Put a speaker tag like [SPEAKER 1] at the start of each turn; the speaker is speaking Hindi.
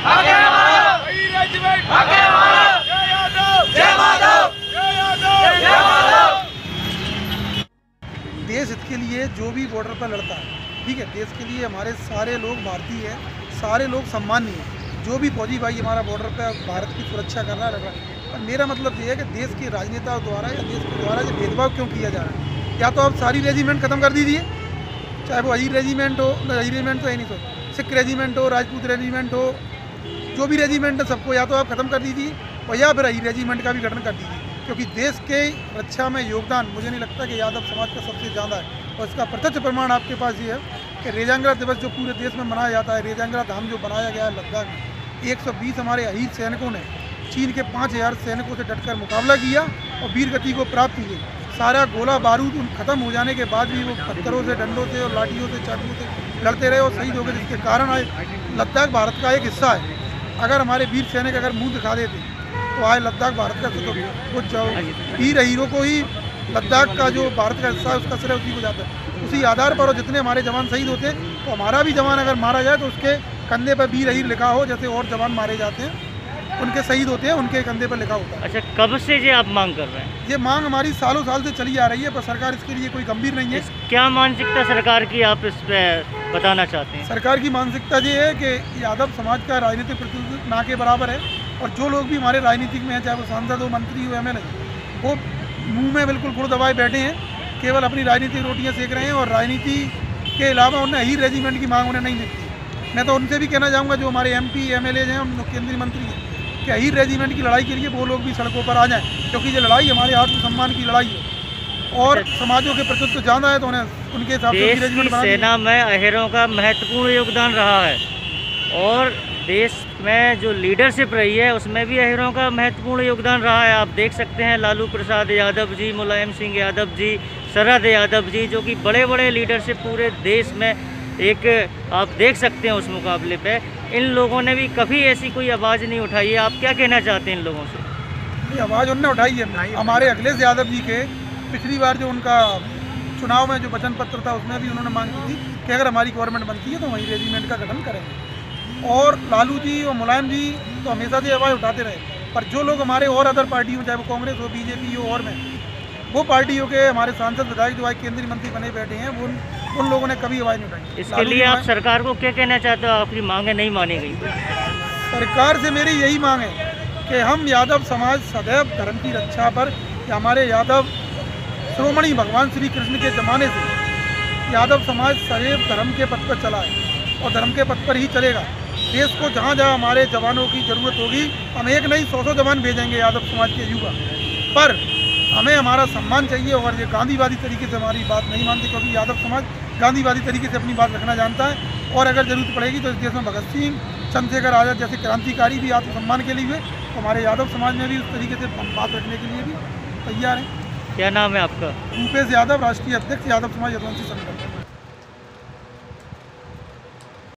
[SPEAKER 1] देश हित के लिए जो भी बॉर्डर पर लड़ता है, ठीक है, देश के लिए हमारे सारे लोग भारतीय हैं, सारे लोग सम्माननीय हैं। जो भी फौजी भाई हमारा बॉर्डर पर भारत की सुरक्षा कर रहा है, लड़ रहा है। पर मेरा मतलब ये है कि देश के राजनेताओं द्वारा या देश के द्वारा जो भेदभाव क्यों किया जा रहा है। या तो आप सारी रेजिमेंट ख़त्म कर दीजिए, चाहे वो अहीर रेजिमेंट हो, अहीर रेजिमेंट तो है नहीं, तो सिख रेजिमेंट हो, राजपूत रेजिमेंट हो, जो भी रेजिमेंट है सबको या तो आप ख़त्म कर दीजिए और या फिर अहीर रेजिमेंट का भी गठन कर दीजिए। क्योंकि देश के रक्षा में योगदान मुझे नहीं लगता कि यादव समाज का सबसे ज़्यादा है। और इसका प्रत्यक्ष प्रमाण आपके पास ये है कि रेजांगरा दिवस जो पूरे देश में मनाया जाता है, रेजांगरा धाम जो बनाया गया है लद्दाख में, 120 हमारे अहीर सैनिकों ने चीन के 5000 सैनिकों से डटकर मुकाबला किया और वीर गति को प्राप्त हुई। सारा गोला बारूद खत्म हो जाने के बाद भी वो पत्थरों से, डंडों से और लाठियों से, चाकुओं से लड़ते रहे और शहीद हो गए, जिसके कारण आज लद्दाख भारत का एक हिस्सा है। अगर हमारे वीर सैनिक अगर मुँह दिखा देते तो आज लद्दाख भारत का कुछ वीर हीरो को ही लद्दाख का जो भारत का हिस्सा है उसका श्रेय उसी को जाता है। उसी आधार पर और जितने हमारे जवान शहीद होते हैं तो हमारा भी जवान अगर मारा जाए तो उसके कंधे पर वीर हीर लिखा हो, जैसे और जवान मारे जाते हैं उनके शहीद होते हैं उनके कंधे पर लिखा होता है।
[SPEAKER 2] अच्छा, कब से ये आप मांग कर रहे हैं?
[SPEAKER 1] ये मांग हमारी सालों साल से चली आ रही है, पर सरकार इसके लिए कोई गंभीर नहीं है।
[SPEAKER 2] क्या मानसिकता सरकार की आप इस पर बताना चाहते हैं?
[SPEAKER 1] सरकार की मानसिकता ये है कि यादव समाज का राजनीतिक प्रतिनिधित्व ना के बराबर है और जो लोग भी हमारे राजनीतिक में हैं, चाहे वो सांसद हो, मंत्री हो, MLA, वो मुंह में बिल्कुल गुड़ दबाए बैठे हैं, केवल अपनी राजनीतिक रोटियां सेक रहे हैं और राजनीति के अलावा उन्हें अहीर रेजिमेंट की मांग उन्हें नहीं दिखती। मैं तो उनसे भी कहना चाहूँगा जो हमारे MP MLA हैं, हम केंद्रीय मंत्री हैं, कि अहीर रेजिमेंट की लड़ाई के लिए वो लोग भी सड़कों पर आ जाएं, क्योंकि ये लड़ाई हमारे आत्मसम्मान की लड़ाई है और समाजों के प्रतिनिधित्व ज़्यादा है तो उन्हें उनके हिसाब से
[SPEAKER 2] रेजिमेंट सेना में अहीरों का महत्वपूर्ण योगदान रहा है और देश में जो लीडरशिप रही है उसमें भी अहीरों का महत्वपूर्ण योगदान रहा है। आप देख सकते हैं लालू प्रसाद यादव जी, मुलायम सिंह यादव जी, शरद यादव जी, जो कि बड़े बड़े लीडरशिप पूरे देश में एक आप देख सकते हैं। उस मुकाबले पे इन लोगों ने भी कभी ऐसी कोई आवाज़ नहीं उठाई है। आप क्या कहना चाहते हैं इन लोगों से?
[SPEAKER 1] ये आवाज़ उन्होंने उठाई है। हमारे अखिलेश यादव जी के पिछली बार जो उनका चुनाव में जो वचन पत्र था उसमें भी उन्होंने मांग की थी कि अगर हमारी गवर्नमेंट बनती है तो वही रेजिमेंट का गठन करेंगे। और लालू जी और मुलायम जी तो हमेशा से आवाज़ उठाते रहे, पर जो लोग हमारे और अदर पार्टी हो, चाहे वो कांग्रेस हो, BJP हो और में वो पार्टियों के हमारे सांसद विधायक जो आज केंद्रीय मंत्री बने बैठे हैं, वो उन लोगों ने कभी आवाज़ नहीं उठाई।
[SPEAKER 2] इसके लिए आप सरकार को क्या कहना चाहते हो? आपकी मांगें नहीं मानी गई?
[SPEAKER 1] सरकार से मेरी यही मांग है कि हम यादव समाज सदैव धर्म की रक्षा पर, हमारे यादव श्रोमणी भगवान श्री कृष्ण के ज़माने से यादव समाज सदैव धर्म के पथ पर चला है और धर्म के पथ पर ही चलेगा। देश को जहाँ जहाँ हमारे जवानों की ज़रूरत होगी हम एक नहीं 100 जवान भेजेंगे यादव समाज के युवा, पर हमें हमारा सम्मान चाहिए। और ये गांधीवादी तरीके से हमारी बात नहीं मानते, क्योंकि यादव समाज गांधीवादी तरीके से अपनी बात रखना जानता है और अगर ज़रूरत पड़ेगी तो इस देश में भगत सिंह, चंद्रशेखर आज़ाद जैसे क्रांतिकारी भी आत्मसम्मान के लिए हुए, तो हमारे यादव समाज में भी उस तरीके से बात रखने के लिए भी तैयार हैं।
[SPEAKER 2] क्या नाम है आपका?
[SPEAKER 1] रूपेश यादव, राष्ट्रीय अध्यक्ष यादव समाज यदुवंशी संगठन।